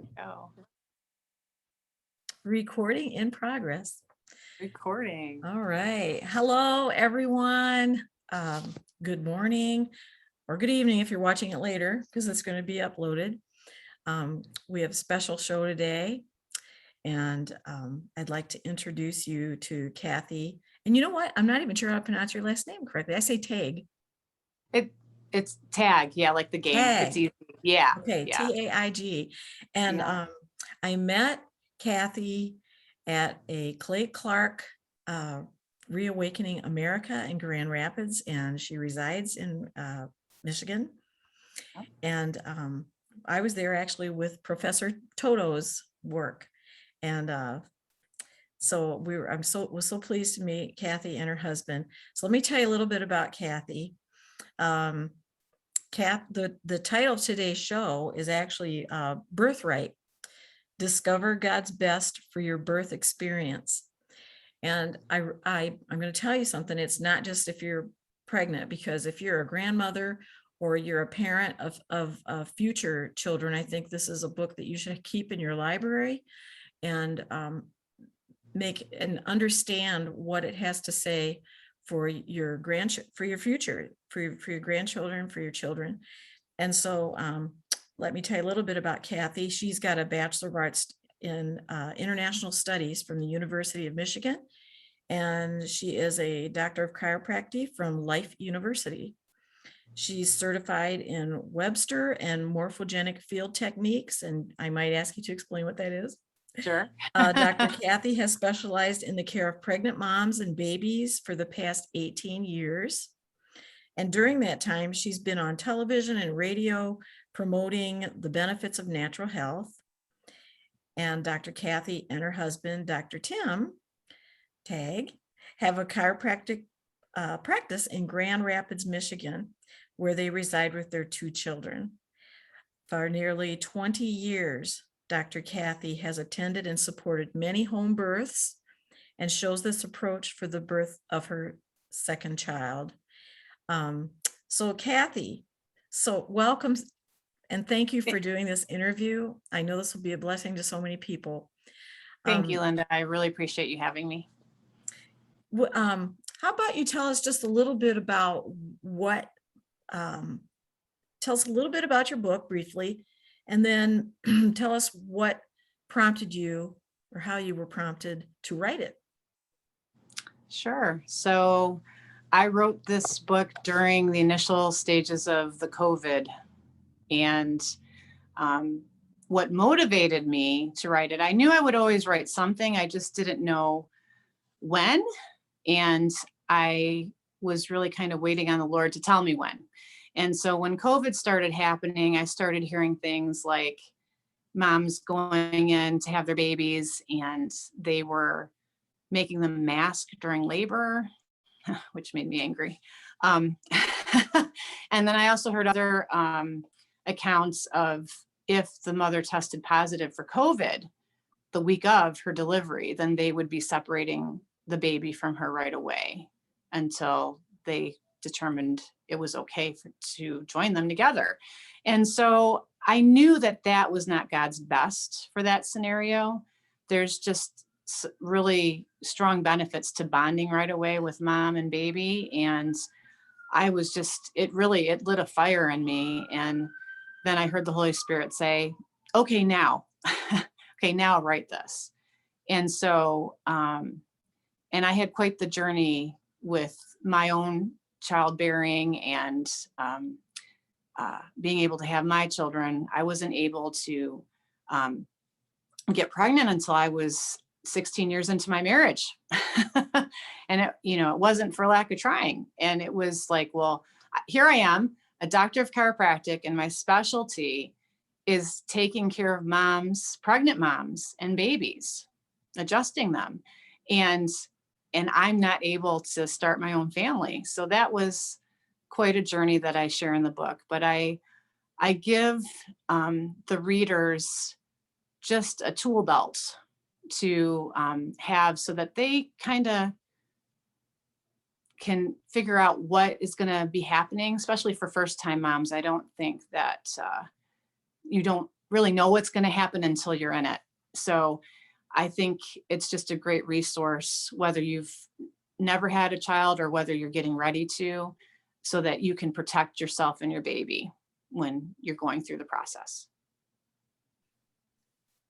Oh, Recording in progress. recording. All right. Hello, everyone. Good morning or good evening if you're watching it later, because it's going to be uploaded. We have a special show today, and I'd like to introduce you to Cathy. And you know what? I'm not even sure how to pronounce your last name correctly. I say Taig. It's Tag, yeah, like the game. It's Tag. easy. Yeah, Okay, yeah. Taig. And Yeah. I met Cathy at a Clay Clark Reawakening America in Grand Rapids, and she resides in Michigan. Yep. And I was there actually with Professor Toto's work. And so was so pleased to meet Cathy and her husband. So let me tell you a little bit about Cathy. The title of today's show is actually Birthright, Discover God's Best for Your Birth Experience. And I'm going to tell you something. It's not just if you're pregnant, because if you're a grandmother or you're a parent of future children, I think this is a book that you should keep in your library and make and understand what it has to say for your future, for your grandchildren, for your children. And so let me tell you a little bit about Cathy. She's got a Bachelor of Arts in International Studies from the University of Michigan, and she is a Doctor of Chiropractic from Life University. She's certified in Webster and morphogenic field techniques, and I might ask you to explain what that is. Sure. Dr. Cathy has specialized in the care of pregnant moms and babies for the past 18 years. And during that time, she's been on television and radio promoting the benefits of natural health. And Dr. Cathy and her husband, Dr. Tim Taig, have a chiropractic practice in Grand Rapids, Michigan, where they reside with their two children. For nearly 20 years, Dr. Cathy has attended and supported many home births and shows this approach for the birth of her second child. So Cathy, welcome and thank you for doing this interview. I know this will be a blessing to so many people. Thank you, Linda. I really appreciate you having me. How about you tell us just a little bit about tell us a little bit about your book briefly, and then tell us what prompted you or how you were prompted to write it. Sure. So I wrote this book during the initial stages of the COVID. And what motivated me to write it, I knew I would always write something. I just didn't know when. And I was really kind of waiting on the Lord to tell me when. And so when COVID started happening, I started hearing things like moms going in to have their babies and they were making them mask during labor, which made me angry. And then I also heard other accounts of if the mother tested positive for COVID the week of her delivery, then they would be separating the baby from her right away until they determined it was okay to join them together. And so I knew that that was not God's best for that scenario. There's just really strong benefits to bonding right away with mom and baby. And I was just, it lit a fire in me. And then I heard the Holy Spirit say, okay, now, okay, now write this. And so, and I had quite the journey with my own childbearing and being able to have my children. I wasn't able to get pregnant until I was 16 years into my marriage. And it wasn't for lack of trying. And it was like, well, here I am, a doctor of chiropractic, and my specialty is taking care of moms, pregnant moms and babies, adjusting them. And I'm not able to start my own family. So that was quite a journey that I share in the book. But I give the readers just a tool belt to have so that they kind of can figure out what is going to be happening, especially for first-time moms. I don't think that you don't really know what's going to happen until you're in it. So I think it's just a great resource, whether you've never had a child or whether you're getting ready to, so that you can protect yourself and your baby when you're going through the process.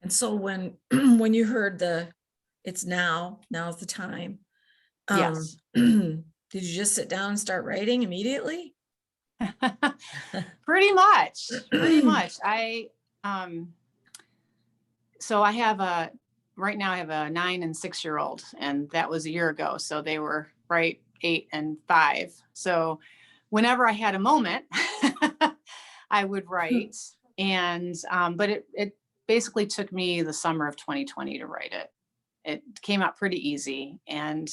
And so when you heard it's now's the time, Yes. did you just sit down and start writing immediately? Pretty much. So I have right now I have a 9 and 6-year-old, and that was a year ago. So they were right 8 and 5. So whenever I had a moment, I would write. And, but it basically took me the summer of 2020 to write it. It came out pretty easy. And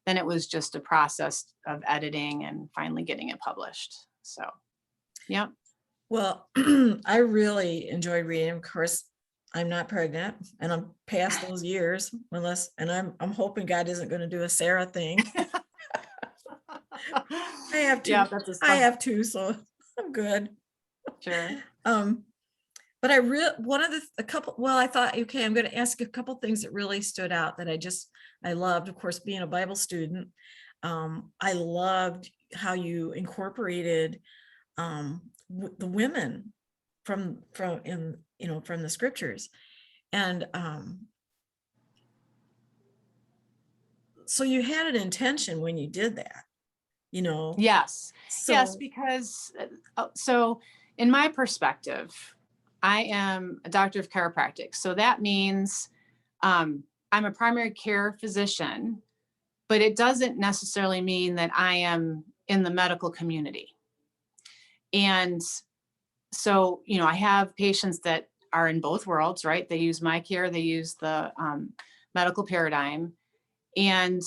then it was just a process of editing and finally getting it published. So, yeah. Well, I really enjoyed reading. Of course, I'm not pregnant and I'm past those years, and I'm hoping God isn't going to do a Sarah thing. I have two. Yeah, I have two, so I'm good. Sure. But I thought, okay, I'm going to ask a couple things that really stood out that I loved. Of course, being a Bible student, I loved how you incorporated the women from the scriptures. And so you had an intention when you did that, Yes. So, yes, because so in my perspective, I am a doctor of chiropractic. So that means I'm a primary care physician, but it doesn't necessarily mean that I am in the medical community. And so, I have patients that are in both worlds, right? They use my care, they use the medical paradigm. And,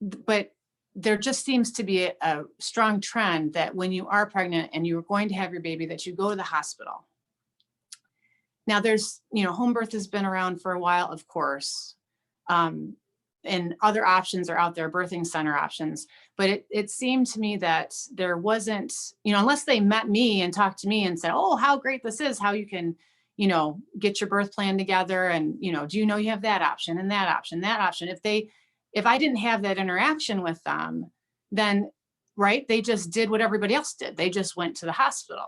but there just seems to be a strong trend that when you are pregnant and you're going to have your baby, that you go to the hospital. Now there's, home birth has been around for a while, of course. And other options are out there, birthing center options. But it seemed to me that there wasn't, unless they met me and talked to me and said, oh, how great this is, how you can, get your birth plan together. And, do you know you have that option and that option, that option? If I didn't have that interaction with them, then, right, they just did what everybody else did. They just went to the hospital.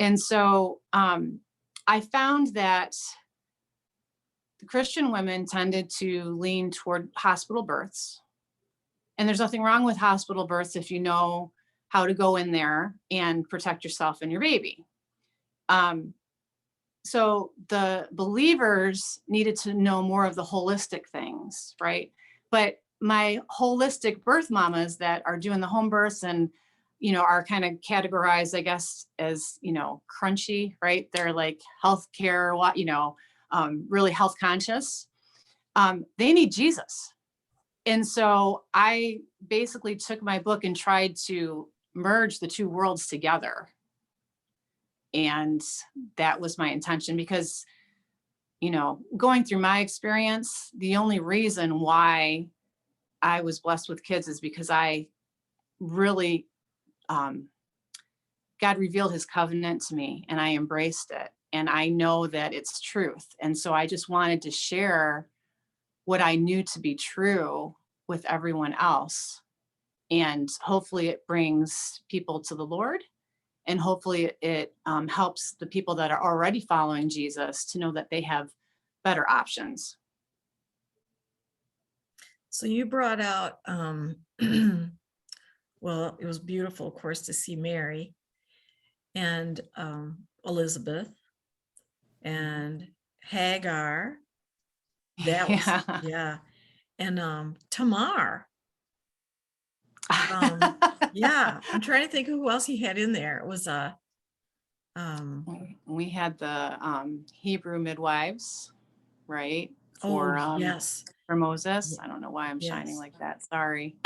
And so I found that the Christian women tended to lean toward hospital births. And there's nothing wrong with hospital births if you know how to go in there and protect yourself and your baby. So the believers needed to know more of the holistic things, right? But my holistic birth mamas that are doing the home births and, are kind of categorized, I guess, as, crunchy, right? They're like healthcare, really health conscious. They need Jesus. And so I basically took my book and tried to merge the two worlds together. And that was my intention because, going through my experience, the only reason why I was blessed with kids is because I really, God revealed his covenant to me and I embraced it. And I know that it's truth. And so I just wanted to share what I knew to be true with everyone else. And hopefully it brings people to the Lord. And hopefully it helps the people that are already following Jesus to know that they have better options. So you brought out, well, it was beautiful, of course, to see Mary and Elizabeth and Hagar. That was, yeah. And Tamar. Yeah, I'm trying to think who else he had in there. It was we had the Hebrew midwives, right? Yes. For Moses. I don't know why I'm shining Yes. like that. Sorry.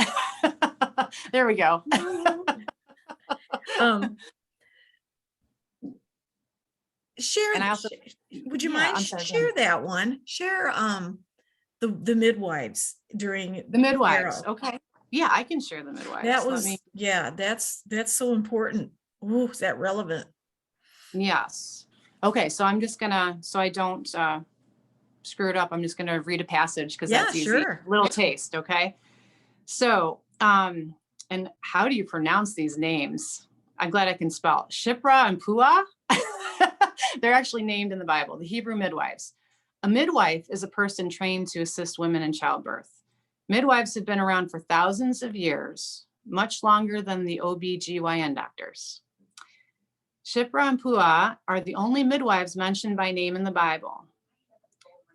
There we go. Share. And I also, would you mind share that one? Share the midwives during the midwives. Pharaoh. Okay. Yeah, I can share the midwives. That was that's so important. Oh, is that relevant? Yes. Okay, so I'm just gonna, so I don't screw it up, I'm just gonna read a passage because Yeah, that's easy. sure. Little taste, okay? So, and how do you pronounce these names? I'm glad I can spell. Shipra and Puah. They're actually named in the Bible, the Hebrew midwives. A midwife is a person trained to assist women in childbirth. Midwives have been around for thousands of years, much longer than the OB/GYN doctors. Shipra and Puah are the only midwives mentioned by name in the Bible.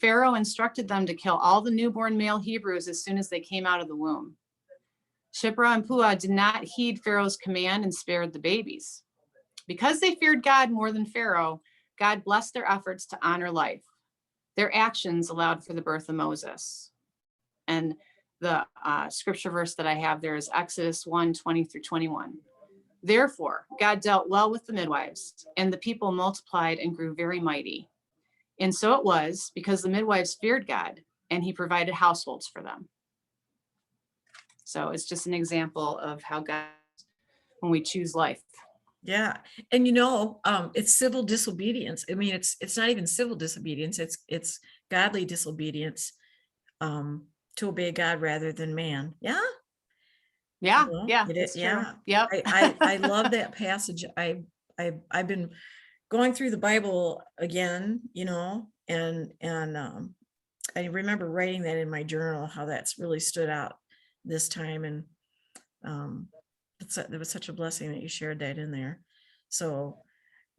Pharaoh instructed them to kill all the newborn male Hebrews as soon as they came out of the womb. Shipra and Puah did not heed Pharaoh's command and spared the babies. Because they feared God more than Pharaoh, God blessed their efforts to honor life. Their actions allowed for the birth of Moses. And the scripture verse that I have there is Exodus 1:20-21. Therefore, God dealt well with the midwives, and the people multiplied and grew very mighty. And so it was, because the midwives feared God, and he provided households for them. So it's just an example of how God, when we choose life. Yeah. And it's civil disobedience. I mean, it's not even civil disobedience, it's godly disobedience, to obey God rather than man. Yeah. Yeah, It's true. yeah. Yep. I love that passage. I've been going through the Bible again, and I remember writing that in my journal, how that's really stood out this time. And there was such a blessing that you shared that in there. So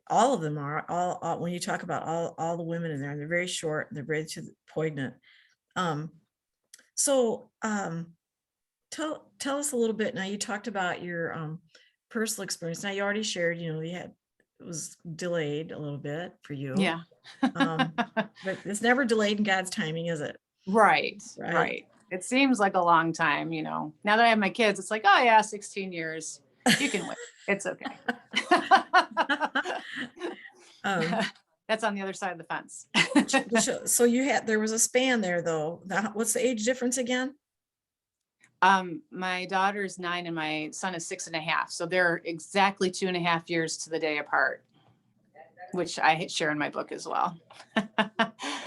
all of them are all when you talk about all the women in there, and they're very short and they're very to the poignant. So tell us a little bit. Now, you talked about your personal experience. Now, you already shared, it was delayed a little bit for you. Yeah. But it's never delayed in God's timing, is it? Right. It seems like a long time, now that I have my kids, it's like, oh yeah, 16 years. You can wait. It's okay. That's on the other side of the fence. So there was a span there though. What's the age difference again? My daughter's 9 and my son is 6.5. So they're exactly 2.5 years to the day apart, which I share in my book as well.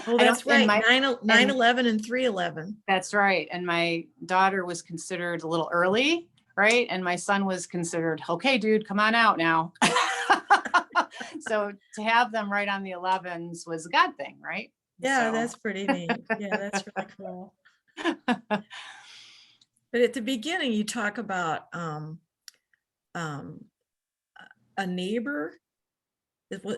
Oh, that's right. 9/11 and 3/11. That's right. And my daughter was considered a little early, right? And my son was considered, okay, dude, come on out now. So to have them right on the 11s was a God thing, right? Yeah, that's pretty neat. Yeah, that's really cool. But at the beginning, you talk about a neighbor.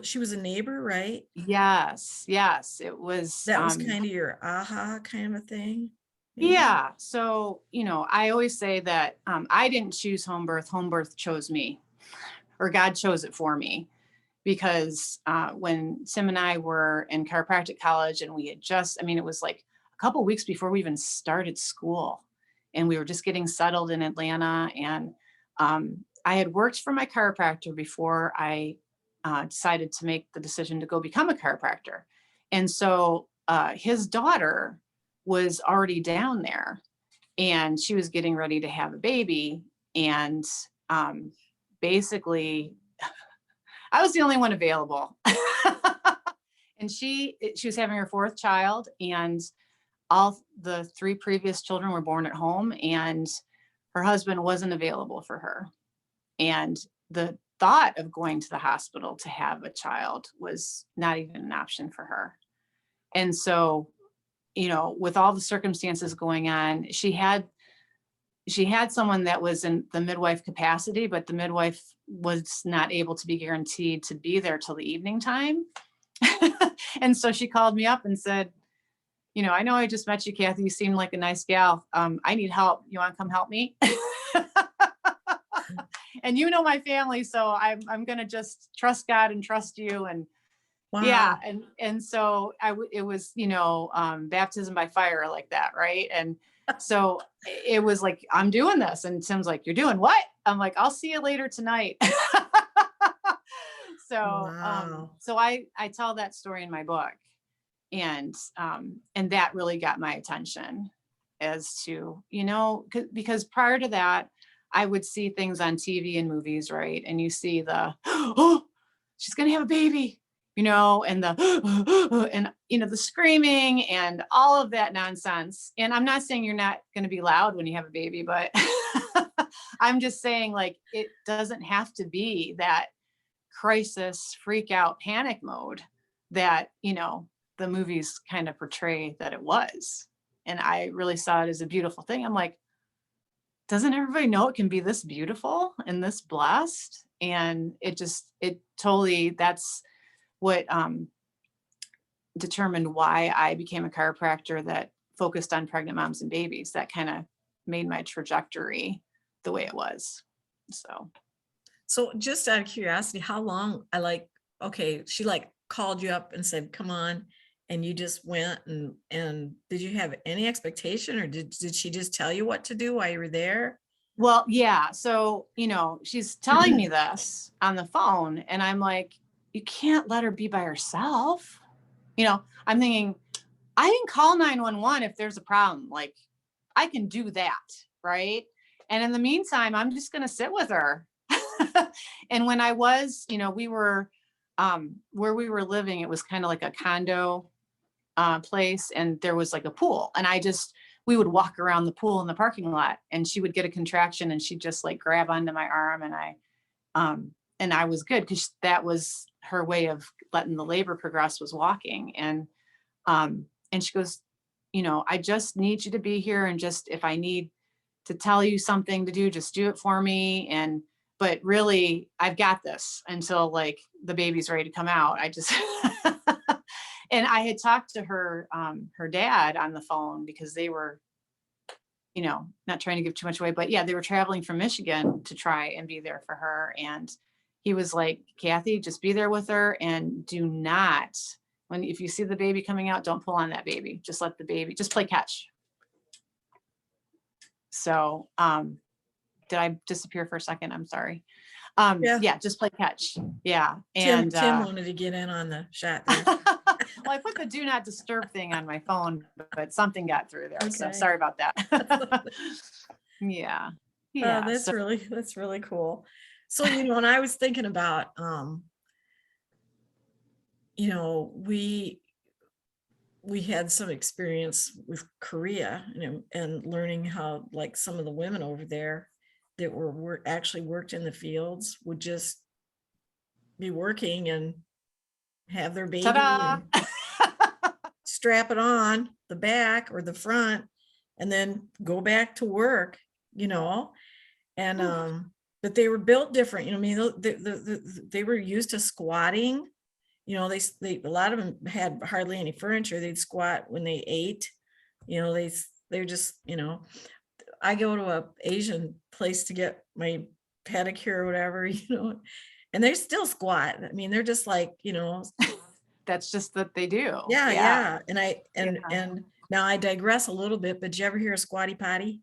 She was a neighbor, right? Yes. It was. That was kind of your aha kind of a thing. Maybe? Yeah. So, I always say that I didn't choose home birth. Home birth chose me, or God chose it for me. Because when Tim and I were in chiropractic college, and we had it was like a couple of weeks before we even started school, and we were just getting settled in Atlanta. And I had worked for my chiropractor before I decided to make the decision to go become a chiropractor. And so his daughter was already down there, and she was getting ready to have a baby. And basically, I was the only one available. And she was having her 4th child, and all the 3 previous children were born at home, and her husband wasn't available for her. And the thought of going to the hospital to have a child was not even an option for her. And so, with all the circumstances going on, she had someone that was in the midwife capacity, but the midwife was not able to be guaranteed to be there till the evening time. And so she called me up and said, I know I just met you, Cathy. You seem like a nice gal. I need help. You want to come help me? And my family, so I'm going to just trust God and trust you. And wow. Yeah. And so it was, baptism by fire like that. Right. And so it was like, I'm doing this. And Tim's like, you're doing what? I'm like, I'll see you later tonight. So, wow. So I tell that story in my book, and that really got my attention as to, because prior to that, I would see things on TV and movies, right? And you see oh, she's going to have a baby. you know, and the, and, you know, the screaming and all of that nonsense. And I'm not saying you're not going to be loud when you have a baby, but I'm just saying, like, it doesn't have to be that crisis, freak out, panic mode that, you know, the movies kind of portray that it was. And I really saw it as a beautiful thing. I'm like, doesn't everybody know it can be this beautiful and this blessed? And it totally, that's what determined why I became a chiropractor that focused on pregnant moms and babies. That kind of made my trajectory the way it was. So just out of curiosity, how long okay, she like called you up and said, come on, and you just went, and did you have any expectation, or did she just tell you what to do while you were there? Well, yeah. So, you know, she's telling me this on the phone, and I'm like, you can't let her be by herself. You know, I'm thinking, I can call 911 if there's a problem. Like, I can do that. Right. And in the meantime, I'm just going to sit with her. And when I was, you know, we were, where we were living, it was kind of like a condo place, and there was like a pool. And we would walk around the pool in the parking lot, and she would get a contraction and she'd just like grab onto my arm, and I was good, because that was her way of letting the labor progress, was walking. And she goes, you know, I just need you to be here. And just, if I need to tell you something to do, just do it for me. But really, I've got this until like the baby's ready to come out. I just, and I had talked to her dad on the phone, because they were, you know, not trying to give too much away, but yeah, they were traveling from Michigan to try and be there for her. And he was like, Cathy, just be there with her, and do not, if you see the baby coming out, don't pull on that baby. Just let the baby, just play catch. So, did I disappear for a second? I'm sorry. Yeah, just play catch. Yeah. And Tim wanted to get in on the shot there. Well, I put the do not disturb thing on my phone, but something got through there. Okay. So sorry about that. Yeah. Yeah. That's really cool. So, you know, and I was thinking about, you know, we had some experience with Korea, you know, and learning how, like, some of the women over there that were actually worked in the fields would just be working and have their baby and strap it on the back or the front and then go back to work, you know. And but they were built different, you know. I mean, they were used to squatting, you know. They a lot of them had hardly any furniture. They'd squat when they ate, you know. They're just, you know, I go to a Asian place to get my pedicure or whatever, you know, and they still squat. I mean, they're just like, you know, that's just what they do. Yeah. And now I digress a little bit, but did you ever hear of Squatty Potty?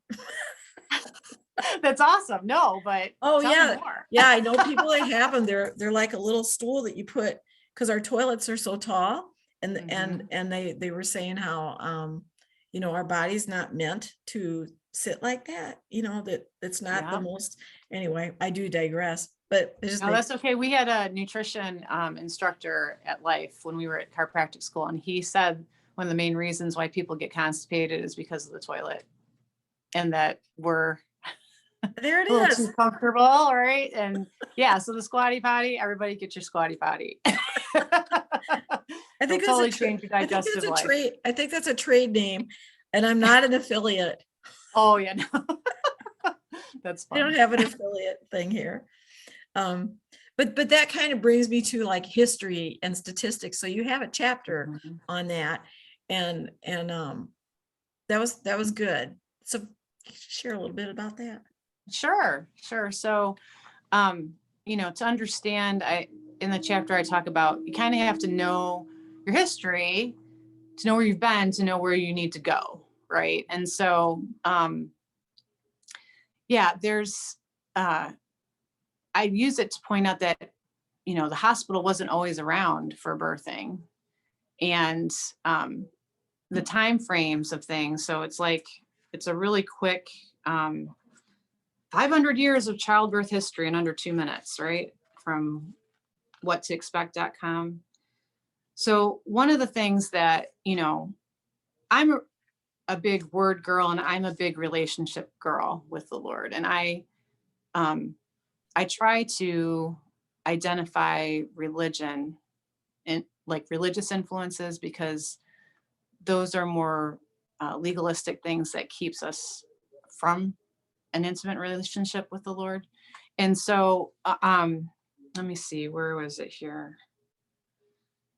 That's awesome. No, but oh yeah, yeah, I know people that have them. They're like a little stool that you put, because our toilets are so tall, and and they were saying how you know, our body's not meant to sit like that, you know, that it's not the most. Anyway, I do digress, but that's okay. We had a nutrition instructor at Life when we were at chiropractic school, and he said one of the main reasons why people get constipated is because of the toilet, and that we're there it a little is. too comfortable, right? And yeah, so the Squatty Potty, everybody get your Squatty Potty. I think totally change your digestive life. I think that's a trade name, and I'm not an affiliate. Oh yeah, no. That's fun. I don't have an affiliate thing here. But that kind of brings me to like history and statistics. So you have a chapter on that, and that was good. So share a little bit about that. Sure. So, you know, to understand, in the chapter I talk about, you kind of have to know your history to know where you've been, to know where you need to go, right? And so, yeah, there's, I use it to point out that, you know, the hospital wasn't always around for birthing, and the time frames of things. So it's like, it's a really quick 500 years of childbirth history in under 2 minutes, right? From whattoexpect.com. So one of the things that, I'm a big word girl and I'm a big relationship girl with the Lord. And I try to identify religion and like religious influences, because those are more legalistic things that keeps us from an intimate relationship with the Lord. And so, let me see, where was it here?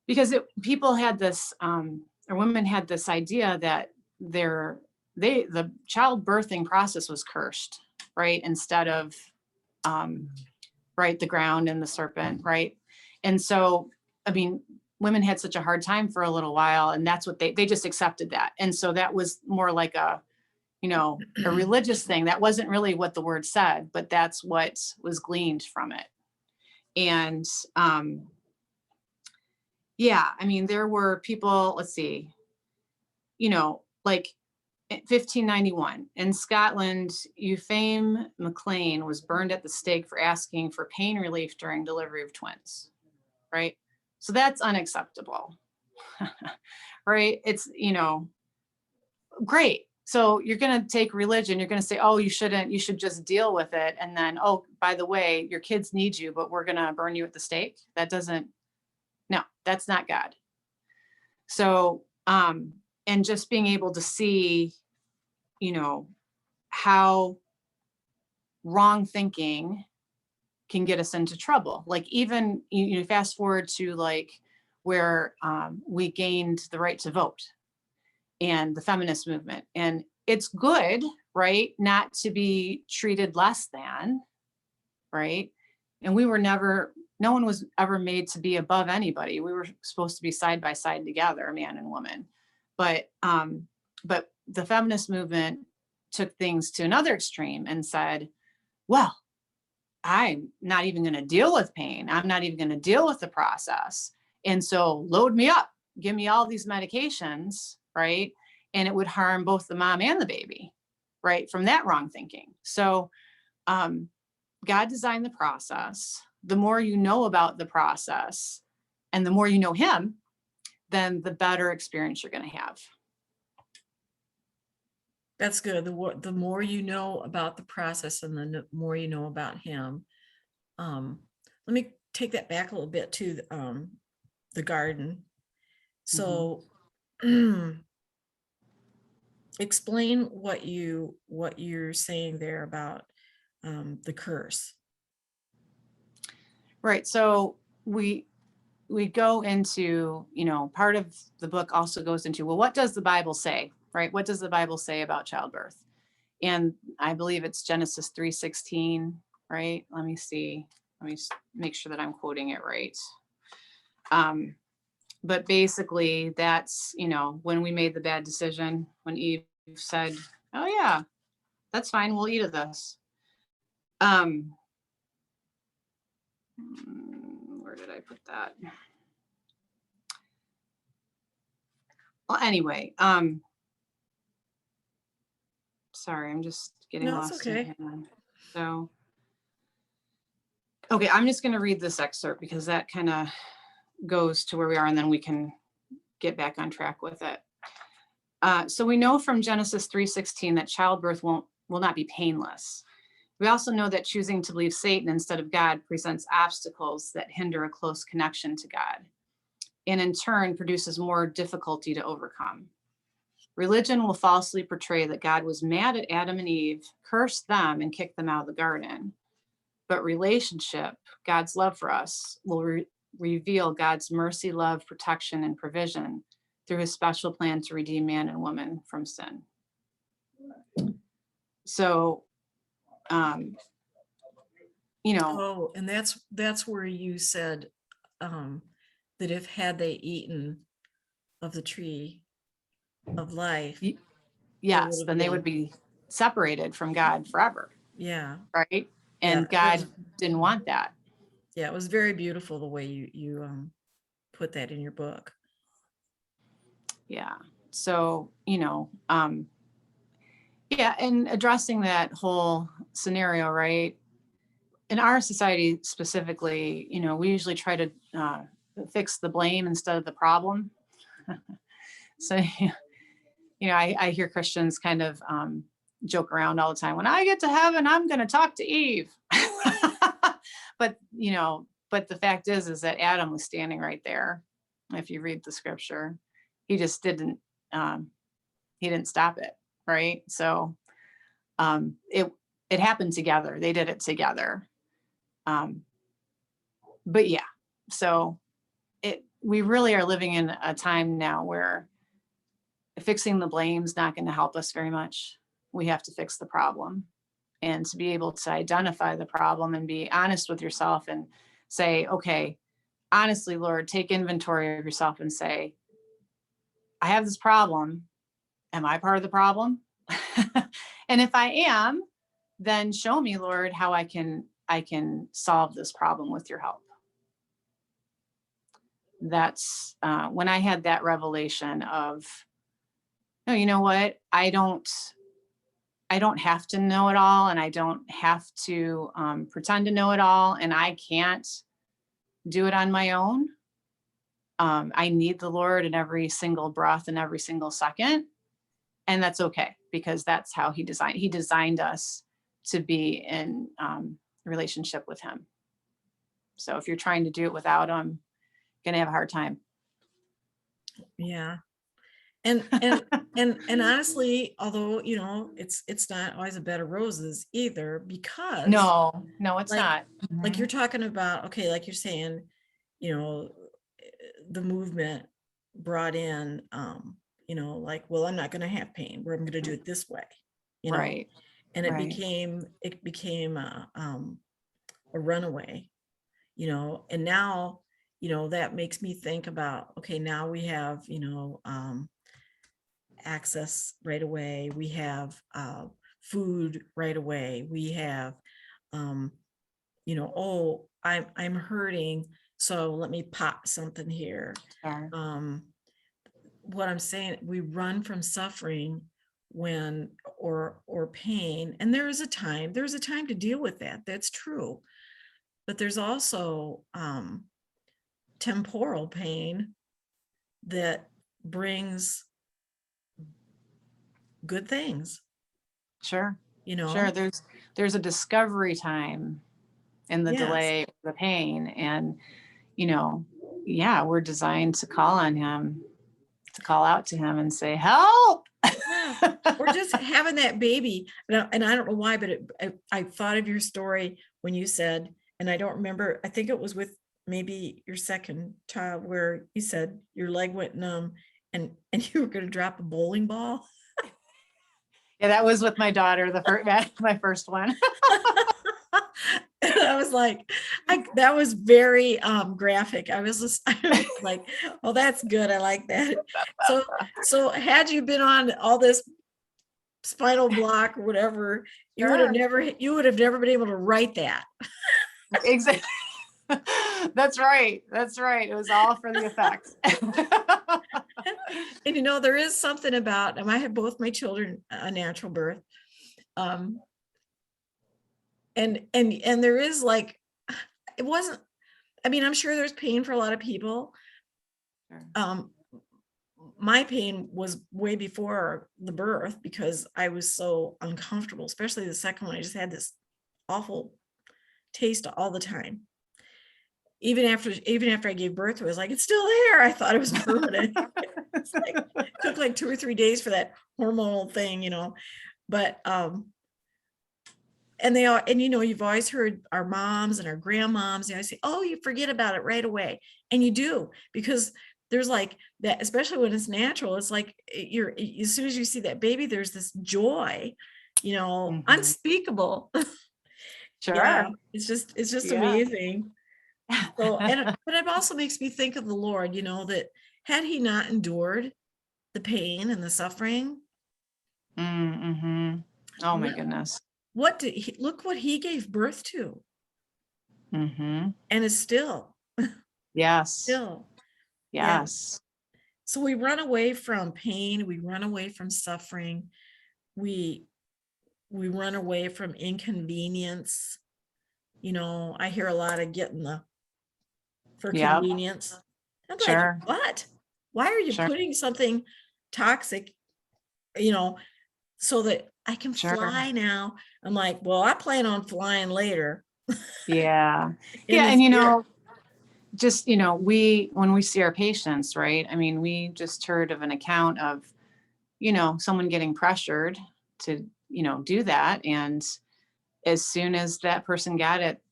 Because people had this, or women had this idea that the childbirthing process was cursed, right? Instead of, right, the ground and the serpent, right? And so, I mean, women had such a hard time for a little while, and that's what they just accepted that. And so that was more like a religious thing. That wasn't really what the word said, but that's what was gleaned from it. And yeah, I mean, there were people, let's see, like 1591 in Scotland, Euphame Mclean was burned at the stake for asking for pain relief during delivery of twins, right? So that's unacceptable, right? It's, great. So you're going to take religion, you're going to say, oh, you shouldn't, you should just deal with it. And then, oh, by the way, your kids need you, but we're going to burn you at the stake. No, that's not God. So, and just being able to see, how wrong thinking can get us into trouble. Like even, fast forward to like where we gained the right to vote and the feminist movement. And it's good, right, not to be treated less than, right? And no one was ever made to be above anybody. We were supposed to be side by side together, man and woman. But the feminist movement took things to another extreme and said, well, I'm not even going to deal with pain. I'm not even going to deal with the process. And so load me up, give me all these medications, right? And it would harm both the mom and the baby, right? From that wrong thinking. So God designed the process. The more you know about the process and the more you know him, then the better experience you're going to have. That's good. The more you know about the process and the more you know about him. Let me take that back a little bit to the garden. So explain what you're saying there about the curse. Right. So we go into, part of the book also goes into, well, what does the Bible say, right? What does the Bible say about childbirth? And I believe it's Genesis 3:16, right? Let me see. Let me make sure that I'm quoting it right. But basically that's, when we made the bad decision, when Eve said, oh yeah, that's fine, we'll eat of this. Where did I put that? Well, anyway, sorry, I'm just getting lost. Okay. So, okay, I'm just going to read this excerpt because that kind of goes to where we are, and then we can get back on track with it. So we know from Genesis 3:16 that childbirth will not be painless. We also know that choosing to believe Satan instead of God presents obstacles that hinder a close connection to God, and in turn produces more difficulty to overcome. Religion will falsely portray that God was mad at Adam and Eve, cursed them, and kicked them out of the garden. But relationship, God's love for us, will reveal God's mercy, love, protection, and provision through his special plan to redeem man and woman from sin. So, Oh, and that's where you said that if had they eaten of the tree of life, yes, then they would be separated from God forever. Yeah. Right. And God didn't want that. Yeah, it was very beautiful the way you put that in your book. Yeah. So, yeah, and addressing that whole scenario, right? In our society specifically, we usually try to fix the blame instead of the problem. So, I hear Christians kind of joke around all the time. When I get to heaven, I'm going to talk to Eve. But, but the fact is that Adam was standing right there. If you read the scripture, he just didn't, he didn't stop it. Right. So it happened together. They did it together. But yeah, so we really are living in a time now where fixing the blame is not going to help us very much. We have to fix the problem, and to be able to identify the problem and be honest with yourself and say, okay, honestly, Lord, take inventory of yourself and say, I have this problem. Am I part of the problem? And if I am, then show me, Lord, how I can solve this problem with your help. That's when I had that revelation of, no, you know what? I don't have to know it all, and I don't have to pretend to know it all, and I can't do it on my own. I need the Lord in every single breath and every single second. And that's okay, because that's how he designed us to be in relationship with him. So if you're trying to do it without him, you're gonna have a hard time. Yeah. And honestly, although, it's not always a bed of roses either, because No, it's not. Like you're talking about, okay, like you're saying, the movement brought in, like, well, I'm not going to have pain, where I'm going to do it this way, Right. And it became a runaway, and now, that makes me think about, okay, now we have, access right away. We have food right away. We have, oh, I'm hurting, so let me pop something here. Sure. What I'm saying, we run from suffering or pain, and there's a time to deal with that. That's true. But there's also temporal pain that brings good things. Sure. Sure. There's a discovery time in the delay, the pain, and we're designed to call on him, to call out to him and say, help. Yeah. Or just having that baby. And I don't know why, but I thought of your story when you said, and I don't remember, I think it was with maybe your second child, where you said your leg went numb and you were going to drop a bowling ball. Yeah, that was with my daughter, my first one. And I was like, that was very graphic. I was like, oh, that's good. I like that. So had you been on all this spinal block or whatever, you would have never been able to write that. Exactly. That's right. It was all for the effects. And there is something about, I have both my children a natural birth. And there is like, it wasn't, I'm sure there's pain for a lot of people. Sure. My pain was way before the birth, because I was so uncomfortable, especially the second one. I just had this awful taste all the time. Even after I gave birth, it was like, it's still there. I thought it was permanent. It took like 2 or 3 days for that hormonal thing, but, and you've always heard our moms and our grandmoms, they always say, oh, you forget about it right away. And you do, because there's like that, especially when it's natural, it's like as soon as you see that baby, there's this joy, unspeakable. Sure. Yeah, it's just amazing. So, but it also makes me think of the Lord, that had he not endured the pain and the suffering. Mm-hmm. Oh my goodness. Look what he gave birth to. Mm-hmm. And is still. Yes. Still. Yes. Yeah. So we run away from pain. We run away from suffering. We run away from inconvenience. I hear a lot of getting the for Yep. convenience. I'm like, Sure. what? Why are you Sure. putting something toxic, you know, so that I can Sure. fly now? I'm like, well, I plan on flying later. Yeah. In Yeah. the And, spirit. just, when we see our patients, right? I mean, we just heard of an account of, someone getting pressured to, do that. And as soon as that person got it,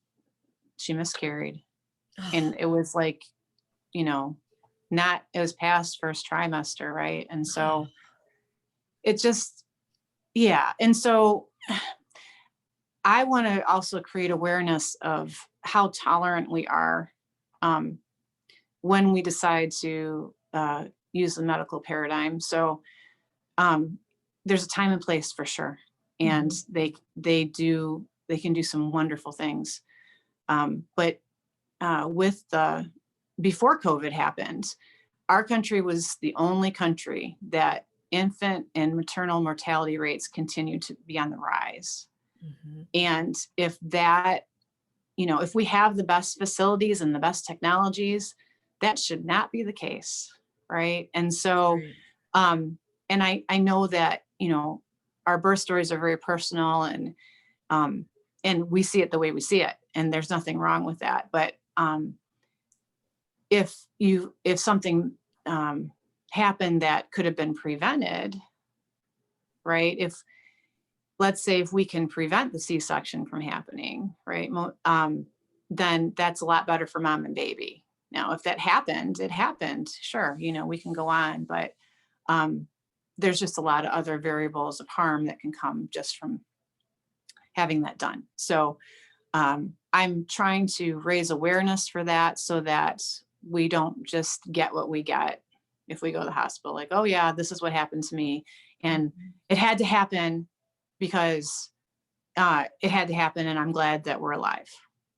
she miscarried. Oh, And it was like, you know, it was past first trimester, right? And oh, so it just, yeah. And so I want to also create awareness of how tolerant we are um, when we decide to use the medical paradigm. So um, there's a time and place for sure, and mhm, they can do some wonderful things. But with the before COVID happened, our country was the only country that infant and maternal mortality rates continued to be on the rise. mhm. And if we have the best facilities and the best technologies, that should not be the case, right? And so, Right. um, and I know that our birth stories are very personal, um, and we see it the way we see it, and there's nothing wrong with that. But if something happened that could have been prevented, right? If let's say if we can prevent the C-section from happening, right? Then that's a lot better for mom and baby. Now, if that happened, it happened. Sure, we can go on, but um, there's just a lot of other variables of harm that can come just from having that done. So I'm trying to raise awareness for that so that we don't just get what we get if we go to the hospital, like, oh yeah, this is what happened to me. And Mhm. it had to happen because it had to happen and I'm glad that we're alive.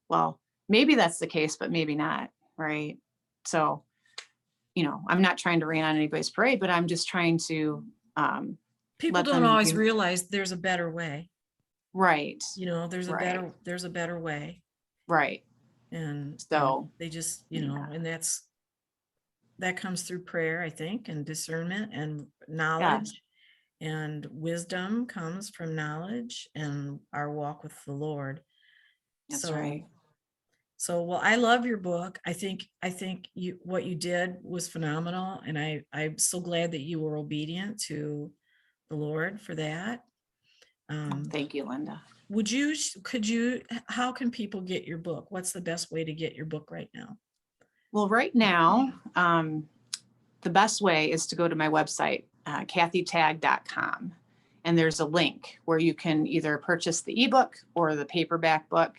Well, maybe that's the case, but maybe not, right? So, I'm not trying to rain on anybody's parade, but I'm just trying to People let don't them always be realize there's a better way. right, right, There's a better way. right. And So, they just, yeah, and that comes through prayer, I think, and discernment and yes, knowledge, and wisdom comes from knowledge and our walk with the Lord. that's right. So well, I love your book. I think what you did was phenomenal, and I'm so glad that you were obedient to the Lord for that. Um, Thank you, Linda. could you, how can people get your book? What's the best way to get your book right now? Well, right now, the best way is to go to my website, cathytaig.com. And there's a link where you can either purchase the ebook or the paperback book.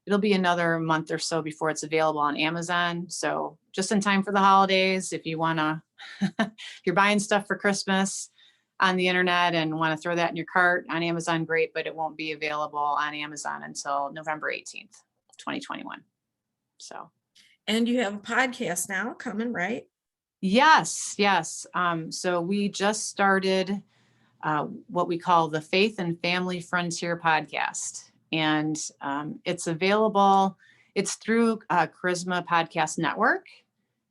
It'll be another month or so before it's available on Amazon. So just in time for the holidays, if you want to, if you're buying stuff for Christmas on the internet and want to throw that in your cart on Amazon, great, but it won't be available on Amazon until November 18th, 2021. So. And you have a podcast now coming, right? Yes, yes. So we just started what we call the Faith and Family Frontier podcast. And it's available, it's through Charisma Podcast Network,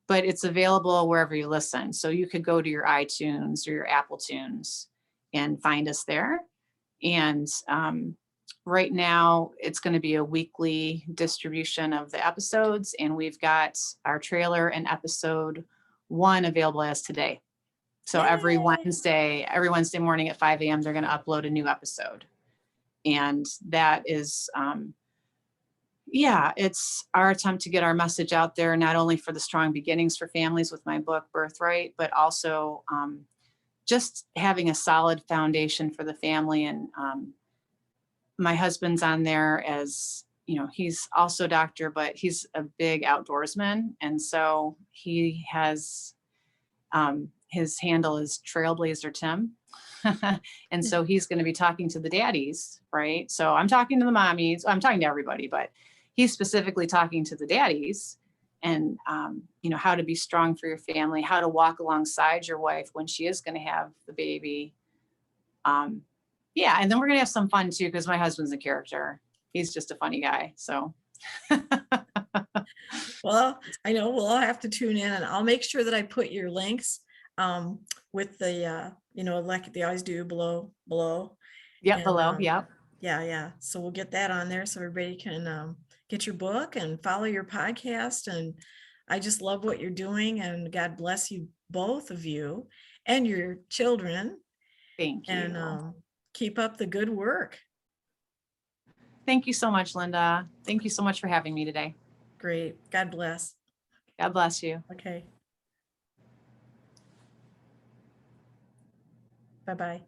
but it's available wherever you listen. So you could go to your iTunes or your Apple Tunes and find us there. And right now, it's going to be a weekly distribution of the episodes. And we've got our trailer and episode 1 available as today. So Yay. every Wednesday morning at 5 a.m., they're going to upload a new episode. And that is, it's our attempt to get our message out there, not only for the strong beginnings for families with my book, Birthright, but also just having a solid foundation for the family. And my husband's on there as, he's also a doctor, but he's a big outdoorsman. And so he has, his handle is Trailblazer Tim. And so he's going to be talking to the daddies, right? So I'm talking to the mommies, I'm talking to everybody, but he's specifically talking to the daddies and, how to be strong for your family, how to walk alongside your wife when she is going to have the baby. Yeah. And then we're going to have some fun too, because my husband's a character. He's just a funny guy. So Well, I know we'll all have to tune in, and I'll make sure that I put your links with the, like they always do below. Yep, And below. Yep. yeah. So we'll get that on there so everybody can get your book and follow your podcast. And I just love what you're doing, and God bless you, both of you, and your children. Thank And you. keep up the good work. Thank you so much, Linda. Thank you so much for having me today. Great. God bless. God bless you. Okay. Bye-bye.